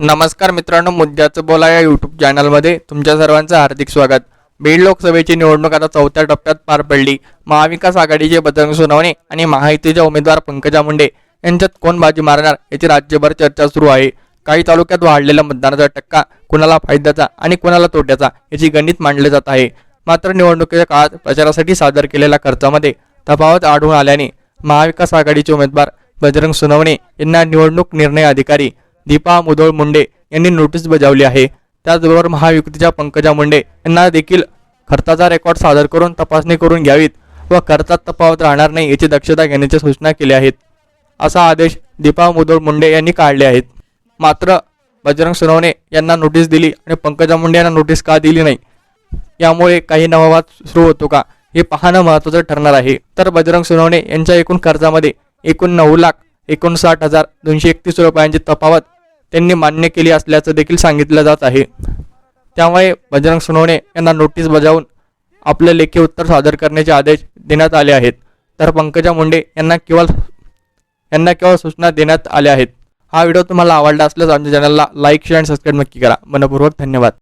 नमस्कार मित्रांनो, मुद्द्याचं बोला या यूट्यूब चॅनलमध्ये तुमच्या सर्वांचं हार्दिक स्वागत। बीड लोकसभेची निवडणूक आता चौथ्या टप्प्यात पार पडली। महाविकास आघाडीचे बजरंग सोनवणे आणि महायुतीचे उमेदवार पंकजा मुंडे यांच्यात कोण बाजी मारणार याची राज्यभर चर्चा सुरू आहे। काही तालुक्यात वाढलेला मतदानाचा टक्का कुणाला फायद्याचा आणि कुणाला तोट्याचा याची गणित मांडले जात आहे। मात्र निवडणुकीच्या काळात प्रचारासाठी सादर केलेल्या खर्चामध्ये तफावत आढळून आल्याने महाविकास आघाडीचे उमेदवार बजरंग सोनवणे यांना निवडणूक निर्णय अधिकारी दीपा मुधोळ मुंडे यांनी नोटीस बजावली आहे। त्याचबरोबर महायुतीच्या पंकजा मुंडे यांना देखील खर्चाचा रेकॉर्ड सादर करून तपासणी करून घ्यावीत व खर्चात तफावत राहणार नाही याची दक्षता घेण्याची सूचना केली आहेत। असा आदेश दीपा मुधोळ मुंडे यांनी काढले आहेत। मात्र बजरंग सोनवणे यांना नोटीस दिली आणि पंकजा मुंडे यांना नोटीस का दिली नाही यामुळे काही नवा वाद सुरू होतो का हे पाहणं महत्त्वाचं ठरणार आहे। तर बजरंग सोनवणे यांच्या एकूण खर्चामध्ये एकूण 9,59,231 रुपयांची तफावत त्यांनी मान्य केली असल्याचं देखील सांगितलं जात आहे। त्यामुळे बजरंग सोनवणे यांना नोटीस बजावून आपले लेखी उत्तर सादर करण्याचे आदेश देण्यात आले आहेत। तर पंकजा मुंडे यांना केवळ सूचना देण्यात आल्या आहेत। हा व्हिडिओ तुम्हाला आवडला असल्यास आमच्या चॅनलला लाईक शेअर आणि सबस्क्राईब नक्की करा। मनपूर्वक धन्यवाद।